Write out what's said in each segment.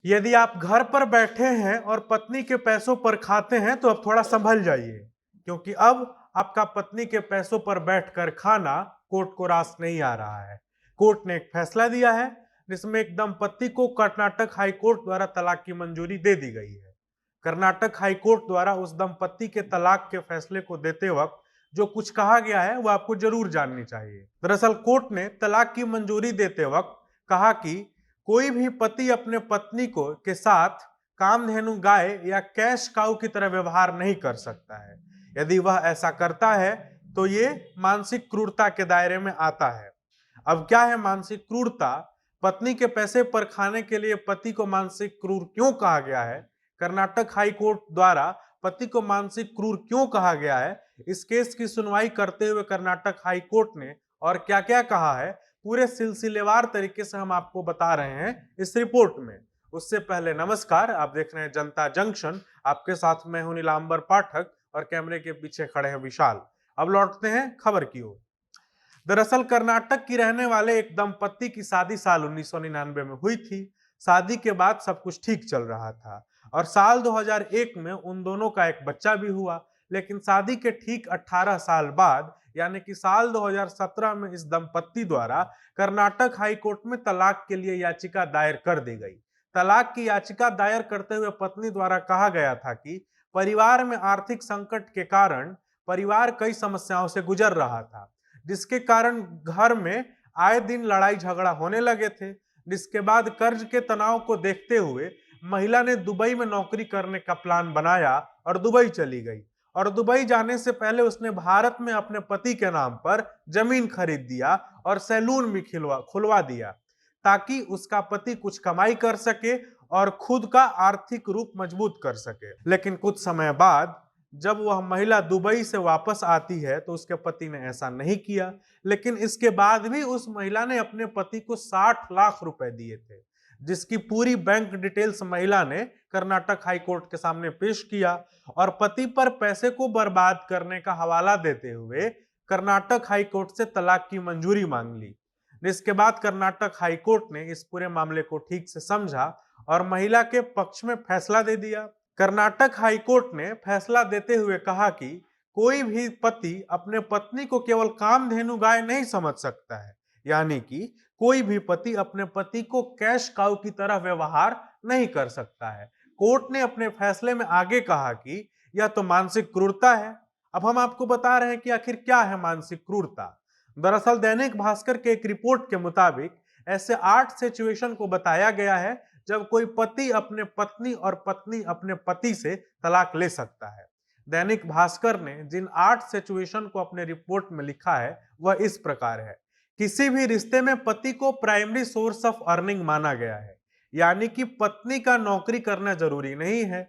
यदि आप घर पर बैठे हैं और पत्नी के पैसों पर खाते हैं तो अब थोड़ा संभल जाइए, क्योंकि अब आपका पत्नी के पैसों पर बैठकर खाना कोर्ट को रास नहीं आ रहा है। कोर्ट ने एक फैसला दिया है जिसमें एक दंपति को कर्नाटक हाई कोर्ट द्वारा तलाक की मंजूरी दे दी गई है। कर्नाटक हाई कोर्ट द्वारा उस दंपति के तलाक के फैसले को देते वक्त जो कुछ कहा गया है वह आपको जरूर जाननी चाहिए। दरअसल कोर्ट ने तलाक की मंजूरी देते वक्त कहा कि कोई भी पति अपने पत्नी को के साथ कामधेनु गाय या कैश काऊ की तरह व्यवहार नहीं कर सकता है। यदि वह ऐसा करता है तो ये मानसिक क्रूरता के दायरे में आता है। अब क्या है मानसिक क्रूरता? पत्नी के पैसे पर खाने के लिए पति को मानसिक क्रूर क्यों कहा गया है? कर्नाटक हाई कोर्ट द्वारा पति को मानसिक क्रूर क्यों कहा गया है? इस केस की सुनवाई करते हुए कर्नाटक हाई कोर्ट ने और क्या क्या कहा है, पूरे सिलसिलेवार तरीके से हम आपको बता रहे हैं इस रिपोर्ट में। उससे पहले नमस्कार, आप देख रहे हैं जनता जंक्शन। आपके साथ मैं हूं नीलांबर पाठक और कैमरे के पीछे खड़े हैं विशाल। अब लौटते हैं खबर की ओर। दरअसल कर्नाटक की रहने वाले एक दंपत्ति की शादी साल 1999 में हुई थी। शादी के बाद सब कुछ ठीक चल रहा था और साल 2001 में उन दोनों का एक बच्चा भी हुआ। लेकिन शादी के ठीक 18 साल बाद यानी कि साल 2017 में इस दंपत्ति द्वारा कर्नाटक हाई कोर्ट में तलाक के लिए याचिका दायर कर दी गई। तलाक की याचिका दायर करते हुए पत्नी द्वारा कहा गया था कि परिवार में आर्थिक संकट के कारण परिवार कई समस्याओं से गुजर रहा था, जिसके कारण घर में आए दिन लड़ाई झगड़ा होने लगे थे। जिसके बाद कर्ज के तनाव को देखते हुए महिला ने दुबई में नौकरी करने का प्लान बनाया और दुबई चली गई। और दुबई जाने से पहले उसने भारत में अपने पति के नाम पर जमीन खरीद दिया और सैलून भी खुलवा दिया, ताकि उसका पति कुछ कमाई कर सके और खुद का आर्थिक रूप मजबूत कर सके। लेकिन कुछ समय बाद जब वह महिला दुबई से वापस आती है तो उसके पति ने ऐसा नहीं किया। लेकिन इसके बाद भी उस महिला ने अपने पति को 60 लाख रुपए दिए थे, जिसकी पूरी बैंक डिटेल्स महिला ने कर्नाटक हाई कोर्ट के सामने पेश किया और पति पर पैसे को बर्बाद करने का हवाला देते हुए कर्नाटक हाई कोर्ट से तलाक की मंजूरी मांग ली। जिसके बाद कर्नाटक हाई कोर्ट ने इस पूरे मामले को ठीक से समझा और महिला के पक्ष में फैसला दे दिया। कर्नाटक हाई कोर्ट ने फैसला देते हुए कहा कि कोई भी पति अपने पत्नी को केवल कामधेनु गाय नहीं समझ सकता है, यानी कि कोई भी पति अपने पति को कैश काऊ की तरह व्यवहार नहीं कर सकता है। कोर्ट ने अपने फैसले में आगे कहा कि यह तो मानसिक क्रूरता है। अब हम आपको बता रहे हैं कि आखिर क्या है मानसिक क्रूरता। दरअसल दैनिक भास्कर के एक रिपोर्ट के मुताबिक ऐसे 8 सिचुएशन को बताया गया है जब कोई पति अपने पत्नी और पत्नी अपने पति से तलाक ले सकता है। दैनिक भास्कर ने जिन 8 सिचुएशन को अपने रिपोर्ट में लिखा है वह इस प्रकार है। किसी भी रिश्ते में पति को प्राइमरी सोर्स ऑफ अर्निंग माना गया है, यानी कि पत्नी का नौकरी करना जरूरी नहीं है।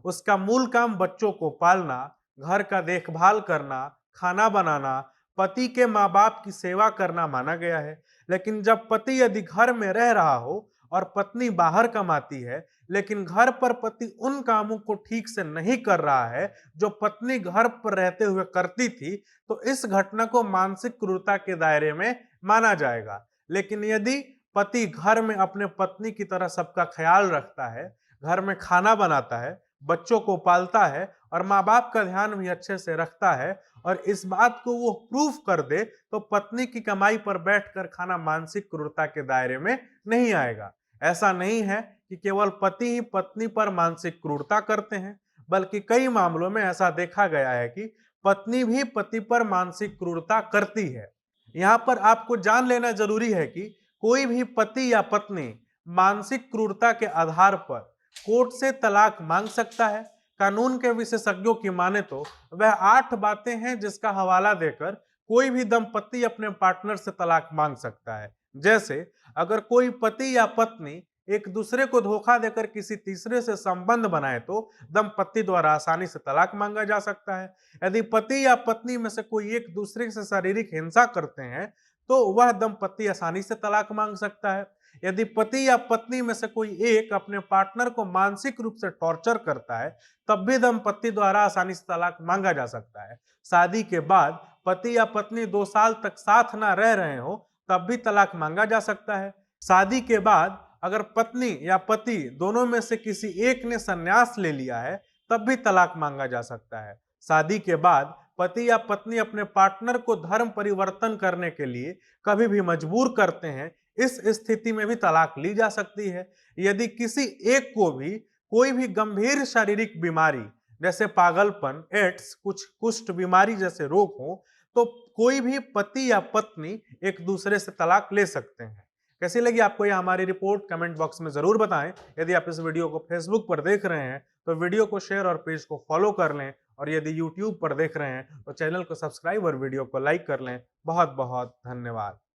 उसका मूल काम बच्चों को पालना, घर का देखभाल करना, खाना बनाना, पति के माँ बाप की सेवा करना माना गया है। लेकिन जब पति यदि घर में रह रहा हो और पत्नी बाहर कमाती है, लेकिन घर पर पति उन कामों को ठीक से नहीं कर रहा है जो पत्नी घर पर रहते हुए करती थी, तो इस घटना को मानसिक क्रूरता के दायरे में माना जाएगा। लेकिन यदि पति घर में अपने पत्नी की तरह सबका ख्याल रखता है, घर में खाना बनाता है, बच्चों को पालता है और माँ बाप का ध्यान भी अच्छे से रखता है और इस बात को वो प्रूफ कर दे, तो पत्नी की कमाई पर बैठकर खाना मानसिक क्रूरता के दायरे में नहीं आएगा। ऐसा नहीं है कि केवल पति ही पत्नी पर मानसिक क्रूरता करते हैं, बल्कि कई मामलों में ऐसा देखा गया है कि पत्नी भी पति पर मानसिक क्रूरता करती है। यहाँ पर आपको जान लेना जरूरी है कि कोई भी पति या पत्नी मानसिक क्रूरता के आधार पर कोर्ट से तलाक मांग सकता है। कानून के विशेषज्ञों की माने तो वह 8 बातें हैं जिसका हवाला देकर कोई भी दंपति अपने पार्टनर से तलाक मांग सकता है। जैसे अगर कोई पति या पत्नी एक दूसरे को धोखा देकर किसी तीसरे से संबंध बनाए तो दंपति द्वारा आसानी से तलाक मांगा जा सकता है। यदि पति या पत्नी में से कोई एक दूसरे से शारीरिक हिंसा करते हैं तो वह दंपति आसानी से तलाक मांग सकता है। यदि पति या पत्नी में से कोई एक अपने पार्टनर को मानसिक रूप से टॉर्चर करता है, तब भी दंपति द्वारा आसानी से तलाक मांगा जा सकता है। शादी के बाद पति या पत्नी 2 साल तक साथ ना रह रहे हो, तब भी तलाक मांगा जा सकता है। शादी के बाद अगर पत्नी या पति दोनों में से किसी एक ने संन्यास ले लिया है तब भी तलाक मांगा जा सकता है। शादी के बाद पति या पत्नी अपने पार्टनर को धर्म परिवर्तन करने के लिए कभी भी मजबूर करते हैं, इस स्थिति में भी तलाक ली जा सकती है। यदि किसी एक को भी कोई भी गंभीर शारीरिक बीमारी जैसे पागलपन, एड्स, कुछ कुष्ठ बीमारी जैसे रोग हो, तो कोई भी पति या पत्नी एक दूसरे से तलाक ले सकते हैं। कैसी लगी आपको यह हमारी रिपोर्ट? कमेंट बॉक्स में जरूर बताएं। यदि आप इस वीडियो को फेसबुक पर देख रहे हैं तो वीडियो को शेयर और पेज को फॉलो कर लें, और यदि यूट्यूब पर देख रहे हैं तो चैनल को सब्सक्राइब और वीडियो को लाइक कर लें। बहुत बहुत धन्यवाद।